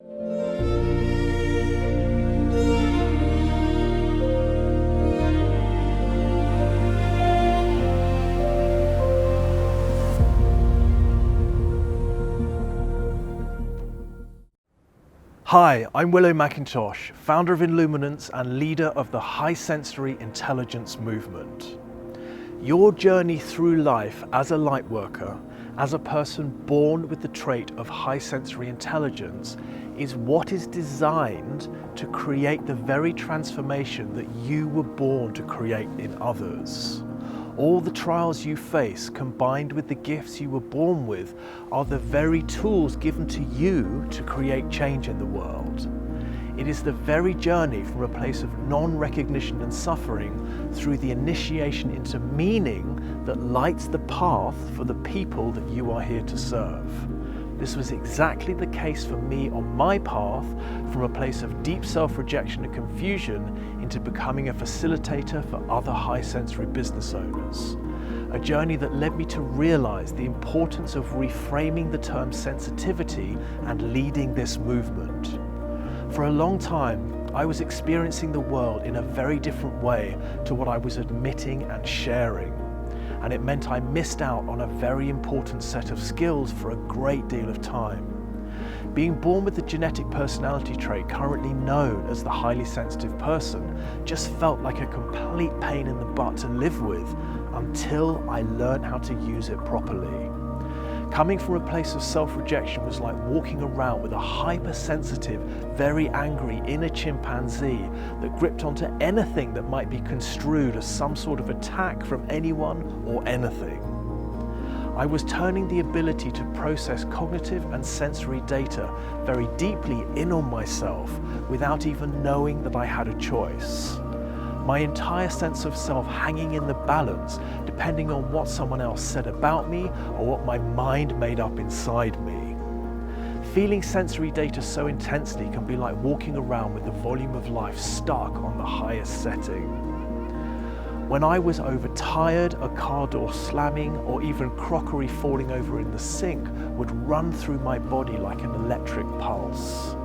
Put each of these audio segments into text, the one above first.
Hi, I'm Willow McIntosh, founder of Illuminance and leader of the High Sensory Intelligence movement. Your journey through life as a lightworker, as a person born with the trait of high sensory intelligence, is what is designed to create the very transformation that you were born to create in others. All the trials you face, combined with the gifts you were born with, are the very tools given to you to create change in the world. It is the very journey from a place of non-recognition and suffering through the initiation into meaning that lights the path for the people that you are here to serve. This was exactly the case for me on my path from a place of deep self-rejection and confusion into becoming a facilitator for other high sensory business owners. A journey that led me to realize the importance of reframing the term sensitivity and leading this movement. For a long time, I was experiencing the world in a very different way to what I was admitting and sharing. And it meant I missed out on a very important set of skills for a great deal of time. Being born with the genetic personality trait currently known as the highly sensitive person just felt like a complete pain in the butt to live with until I learned how to use it properly. Coming from a place of self-rejection was like walking around with a hypersensitive, very angry inner chimpanzee that gripped onto anything that might be construed as some sort of attack from anyone or anything. I was turning the ability to process cognitive and sensory data very deeply in on myself without even knowing that I had a choice. My entire sense of self hanging in the balance depending on what someone else said about me or what my mind made up inside me. Feeling sensory data so intensely can be like walking around with the volume of life stuck on the highest setting. When I was overtired, a car door slamming or even crockery falling over in the sink would run through my body like an electric pulse.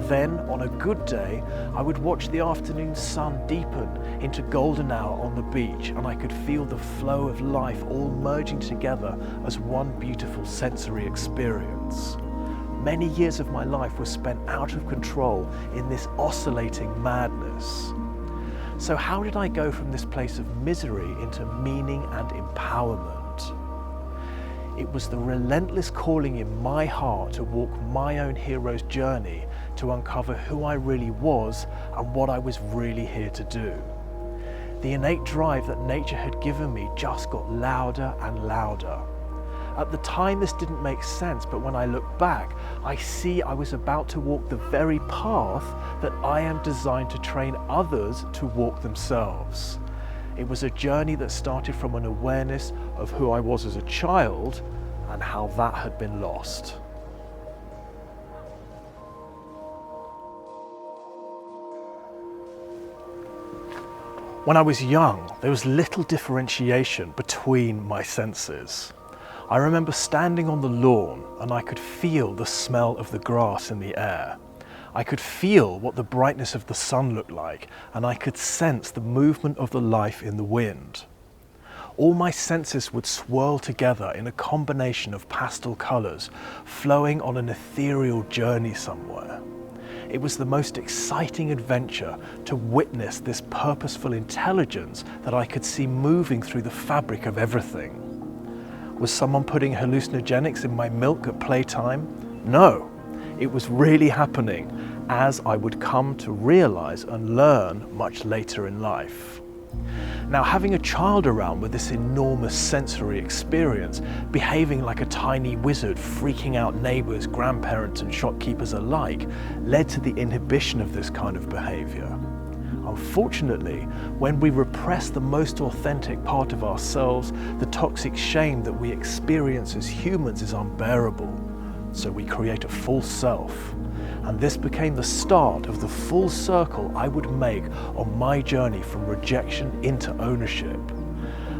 Then, on a good day, I would watch the afternoon sun deepen into golden hour on the beach, and I could feel the flow of life all merging together as one beautiful sensory experience. Many years of my life were spent out of control in this oscillating madness. So how did I go from this place of misery into meaning and empowerment? It was the relentless calling in my heart to walk my own hero's journey to uncover who I really was and what I was really here to do. The innate drive that nature had given me just got louder and louder. At the time this didn't make sense, but when I look back, I see I was about to walk the very path that I am designed to train others to walk themselves. It was a journey that started from an awareness of who I was as a child and how that had been lost. When I was young, there was little differentiation between my senses. I remember standing on the lawn and I could feel the smell of the grass in the air. I could feel what the brightness of the sun looked like, and I could sense the movement of the life in the wind. All my senses would swirl together in a combination of pastel colors, flowing on an ethereal journey somewhere. It was the most exciting adventure to witness this purposeful intelligence that I could see moving through the fabric of everything. Was someone putting hallucinogenics in my milk at playtime? No. It was really happening, as I would come to realize and learn much later in life. Now, having a child around with this enormous sensory experience, behaving like a tiny wizard, freaking out neighbors, grandparents, and shopkeepers alike, led to the inhibition of this kind of behavior. Unfortunately, when we repress the most authentic part of ourselves, the toxic shame that we experience as humans is unbearable. So we create a false self. And this became the start of the full circle I would make on my journey from rejection into ownership.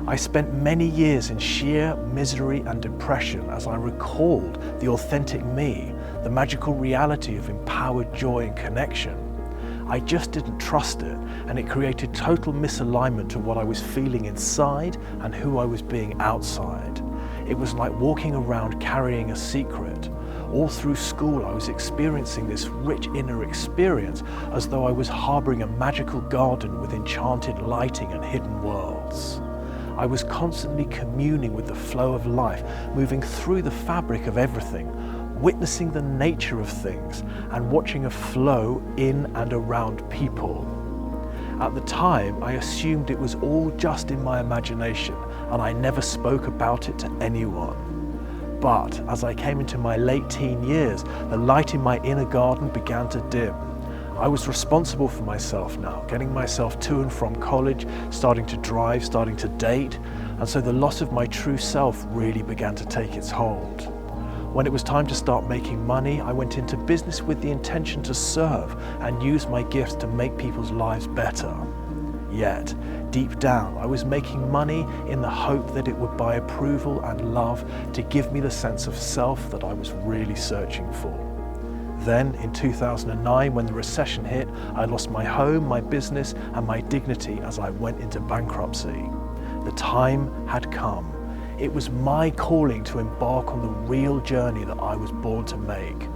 I spent many years in sheer misery and depression as I recalled the authentic me the magical reality of empowered joy and connection. I just didn't trust it, and it created total misalignment to what I was feeling inside and who I was being outside. It was like walking around carrying a secret. All through school, I was experiencing this rich inner experience as though I was harboring a magical garden with enchanted lighting and hidden worlds. I was constantly communing with the flow of life, moving through the fabric of everything, witnessing the nature of things and watching a flow in and around people. At the time, I assumed it was all just in my imagination, and I never spoke about it to anyone. But as I came into my late teen years, the light in my inner garden began to dim. I was responsible for myself now, getting myself to and from college, starting to drive, starting to date, and so the loss of my true self really began to take its hold. When it was time to start making money, I went into business with the intention to serve and use my gifts to make people's lives better. Yet, deep down, I was making money in the hope that it would buy approval and love to give me the sense of self that I was really searching for. Then, in 2009, when the recession hit, I lost my home, my business, and my dignity as I went into bankruptcy. The time had come. It was my calling to embark on the real journey that I was born to make,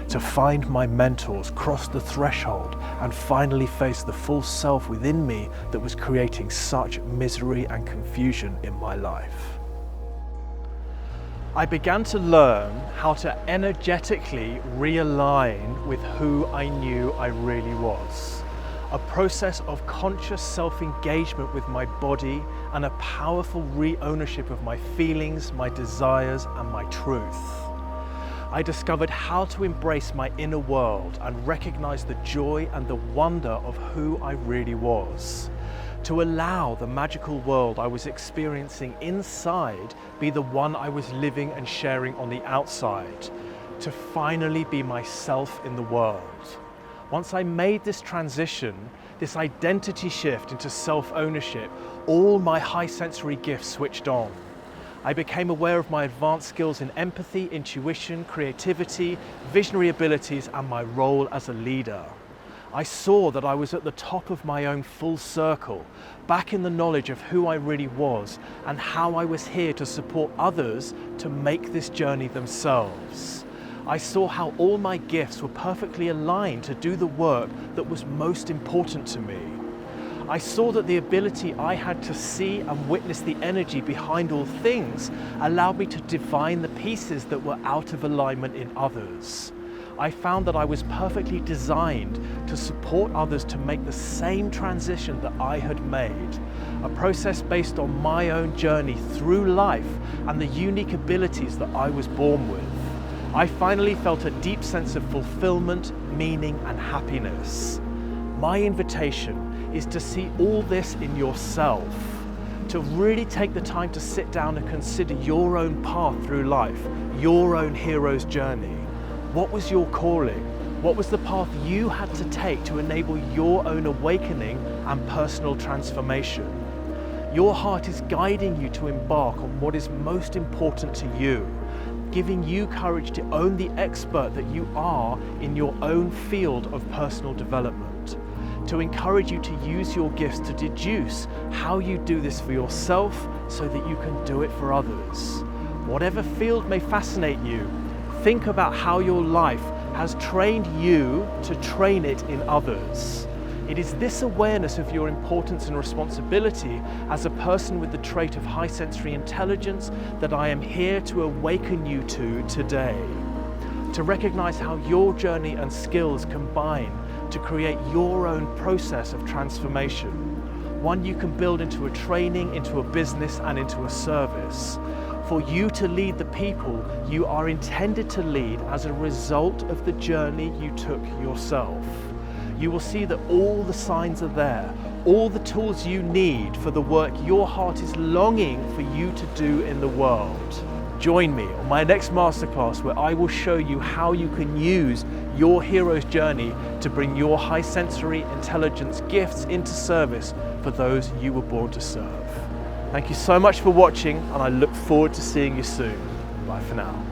to find my mentors, cross the threshold, and finally face the full self within me that was creating such misery and confusion in my life. I began to learn how to energetically realign with who I knew I really was. A process of conscious self-engagement with my body and a powerful re-ownership of my feelings, my desires, and my truth. I discovered how to embrace my inner world and recognize the joy and the wonder of who I really was. To allow the magical world I was experiencing inside be the one I was living and sharing on the outside. To finally be myself in the world. Once I made this transition, this identity shift into self-ownership, all my high sensory gifts switched on. I became aware of my advanced skills in empathy, intuition, creativity, visionary abilities, and my role as a leader. I saw that I was at the top of my own full circle, back in the knowledge of who I really was and how I was here to support others to make this journey themselves. I saw how all my gifts were perfectly aligned to do the work that was most important to me. I saw that the ability I had to see and witness the energy behind all things allowed me to divine the pieces that were out of alignment in others. I found that I was perfectly designed to support others to make the same transition that I had made, a process based on my own journey through life and the unique abilities that I was born with. I finally felt a deep sense of fulfillment, meaning, and happiness. My invitation is to see all this in yourself, to really take the time to sit down and consider your own path through life, your own hero's journey. What was your calling? What was the path you had to take to enable your own awakening and personal transformation? Your heart is guiding you to embark on what is most important to you, giving you courage to own the expert that you are in your own field of personal development, to encourage you to use your gifts to deduce how you do this for yourself so that you can do it for others. Whatever field may fascinate you, think about how your life has trained you to train it in others. It is this awareness of your importance and responsibility as a person with the trait of high sensory intelligence that I am here to awaken you to today. To recognize how your journey and skills combine to create your own process of transformation. One you can build into a training, into a business, and into a service. For you to lead the people you are intended to lead as a result of the journey you took yourself. You will see that all the signs are there, all the tools you need for the work your heart is longing for you to do in the world. Join me on my next masterclass where I will show you how you can use your hero's journey to bring your high sensory intelligence gifts into service for those you were born to serve. Thank you so much for watching, and I look forward to seeing you soon. Bye for now.